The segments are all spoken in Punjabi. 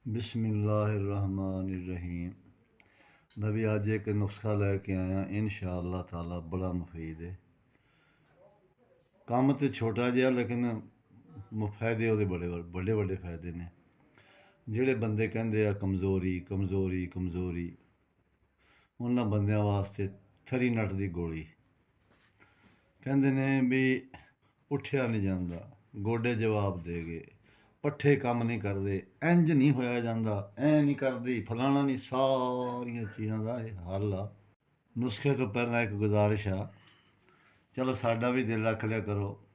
बिस्मिल्लाहिर्रहमानिर्रहीम। मैं भी आज एक नुस्खा लैके आया इंशाअल्लाह ताला, बड़ा मुफीद है। काम तो छोटा जिहा लेकिन फायदे ਉਹਦੇ बड़े बड़े फायदे ने। ਜਿਹੜੇ ਬੰਦੇ ਕਹਿੰਦੇ ਆ ਕਮਜ਼ੋਰੀ ਕਮਜ਼ੋਰੀ ਕਮਜ਼ੋਰੀ, ਉਹਨਾਂ ਬੰਦਿਆਂ ਵਾਸਤੇ ਥਰੀ ਨਟ ਦੀ ਗੋਲੀ। ਕਹਿੰਦੇ ਨੇ ਵੀ ਉੱਠਿਆ ਨਹੀਂ ਜਾਂਦਾ, ਗੋਡੇ ਜਵਾਬ ਦੇ ਗਏ, ਪੱਠੇ ਕੰਮ ਨਹੀਂ ਕਰਦੇ, ਇੰਜ ਨਹੀਂ ਹੋਇਆ ਜਾਂਦਾ, ਐ ਨਹੀਂ ਕਰਦੀ, ਫਲਾਣਾ ਨਹੀਂ, ਸਾਰੀਆਂ ਚੀਜ਼ਾਂ ਦਾ ਇਹ ਹੱਲ ਆ। ਨੁਸਖੇ ਤੋਂ ਪਹਿਲਾਂ ਇੱਕ ਗੁਜ਼ਾਰਿਸ਼ ਆ, ਚਲੋ ਸਾਡਾ ਵੀ ਦਿਲ ਰੱਖ ਲਿਆ ਕਰੋ।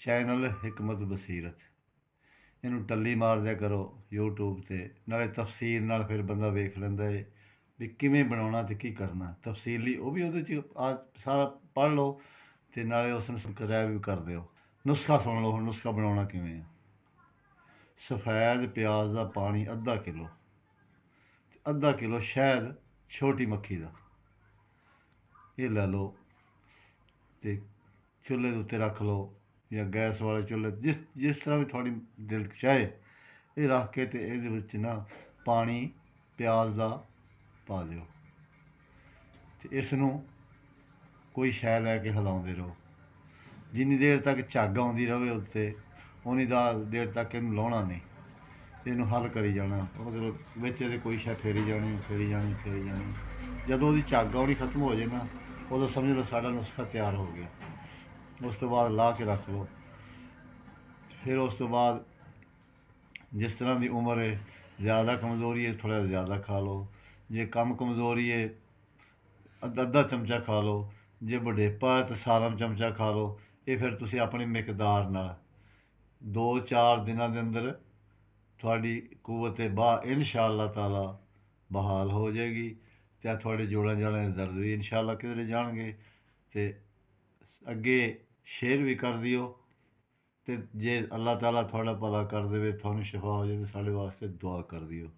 ਚੈਨਲ ਹਿਕਮਤ ਬਸੀਰਤ, ਇਹਨੂੰ ਟੱਲੀ ਮਾਰ ਦਿਆ ਕਰੋ YouTube 'ਤੇ, ਨਾਲੇ ਤਫਸੀਲ ਨਾਲ ਫਿਰ ਬੰਦਾ ਵੇਖ ਲੈਂਦਾ ਏ ਵੀ ਕਿਵੇਂ ਬਣਾਉਣਾ ਅਤੇ ਕੀ ਕਰਨਾ। ਤਫਸੀਲੀ ਉਹ ਵੀ ਉਹਦੇ 'ਚ ਆ ਸਾਰਾ ਪੜ੍ਹ ਲਓ ਅਤੇ ਨਾਲੇ ਉਸ ਨੂੰ ਸਬਸਕ੍ਰਾਈਬ ਵੀ ਕਰ ਦਿਓ। ਨੁਸਖਾ ਸੁਣ ਲਓ ਹੁਣ, ਨੁਸਖਾ ਬਣਾਉਣਾ ਕਿਵੇਂ ਆ। ਸਫੈਦ ਪਿਆਜ਼ ਦਾ ਪਾਣੀ ਅੱਧਾ ਕਿਲੋ, ਅੱਧਾ ਕਿਲੋ ਸ਼ਹਿਦ ਛੋਟੀ ਮੱਖੀ ਦਾ, ਇਹ ਲੈ ਲਓ ਅਤੇ ਚੁੱਲ੍ਹੇ ਦੇ ਉੱਤੇ ਰੱਖ ਲਓ ਜਾਂ ਗੈਸ ਵਾਲੇ ਚੁੱਲ੍ਹੇ, ਜਿਸ ਤਰ੍ਹਾਂ ਵੀ ਤੁਹਾਡੀ ਦਿਲ ਚਾਹੇ। ਇਹ ਰੱਖ ਕੇ ਅਤੇ ਇਹਦੇ ਵਿੱਚ ਨਾ ਪਾਣੀ ਪਿਆਜ਼ ਦਾ ਪਾ ਦਿਓ ਅਤੇ ਇਸ ਨੂੰ ਕੋਈ ਸ਼ੈ ਲੈ ਕੇ ਹਿਲਾਉਂਦੇ ਰਹੋ। ਜਿੰਨੀ ਦੇਰ ਤੱਕ ਝੱਗ ਆਉਂਦੀ ਰਹੇ ਉੱਤੇ, ਉਨੀ ਦੇਰ ਤੱਕ ਇਹਨੂੰ ਲਾਉਣਾ ਨਹੀਂ, ਇਹਨੂੰ ਹੱਲ ਕਰੀ ਜਾਣਾ। ਮਤਲਬ ਵਿੱਚ ਇਹਦੇ ਕੋਈ ਸ਼ੈ ਫੇਰੀ ਜਾਣੀ ਫੇਰੀ ਜਾਣੀ ਫੇਰੀ ਜਾਣੀ। ਜਦੋਂ ਉਹਦੀ ਝੱਗ ਆਉਣੀ ਖਤਮ ਹੋ ਜਾਏ ਨਾ, ਉਦੋਂ ਸਮਝ ਲਓ ਸਾਡਾ ਨੁਸਖਾ ਤਿਆਰ ਹੋ ਗਿਆ। ਉਸ ਤੋਂ ਬਾਅਦ ਲਾ ਕੇ ਰੱਖ ਲਓ। ਫਿਰ ਉਸ ਤੋਂ ਬਾਅਦ ਜਿਸ ਤਰ੍ਹਾਂ ਦੀ ਉਮਰ ਹੈ, ਜ਼ਿਆਦਾ ਕਮਜ਼ੋਰੀ ਹੈ ਥੋੜ੍ਹਾ ਜਿਹਾ ਜ਼ਿਆਦਾ ਖਾ ਲਓ, ਜੇ ਕਮ ਕਮਜ਼ੋਰੀ ਹੈ ਅੱਧਾ ਚਮਚਾ ਖਾ ਲਓ, ਜੇ ਵਡੇਪਾ ਹੈ ਤਾਂ ਸਾਰਾ ਚਮਚਾ ਖਾ ਲਓ। ਇਹ ਫਿਰ ਤੁਸੀਂ ਆਪਣੀ ਮਿਕਦਾਰ ਨਾਲ 2-4 ਦਿਨਾਂ ਦੇ ਅੰਦਰ ਤੁਹਾਡੀ ਕੂਵਤ ਇਨਸ਼ਾ ਅੱਲਾਹ ਤਾਲਾ ਬਹਾਲ ਹੋ ਜਾਏਗੀ ਅਤੇ ਤੁਹਾਡੇ ਜੋੜਾਂ ਜਾੜਾਂ ਦੇ ਦਰਦ ਵੀ ਇਨਸ਼ਾ ਅੱਲਾਹ ਕਿਧਰੇ ਜਾਣਗੇ। ਅਤੇ ਅੱਗੇ ਸ਼ੇਅਰ ਵੀ ਕਰ ਦਿਓ, ਅਤੇ ਜੇ ਅੱਲਾਹ ਤਾਲਾ ਤੁਹਾਡਾ ਭਲਾ ਕਰ ਦੇਵੇ, ਤੁਹਾਨੂੰ ਸ਼ਿਫਾ ਹੋ ਜਾਵੇ, ਤਾਂ ਸਾਡੇ ਵਾਸਤੇ ਦੁਆ ਕਰ ਦਿਓ।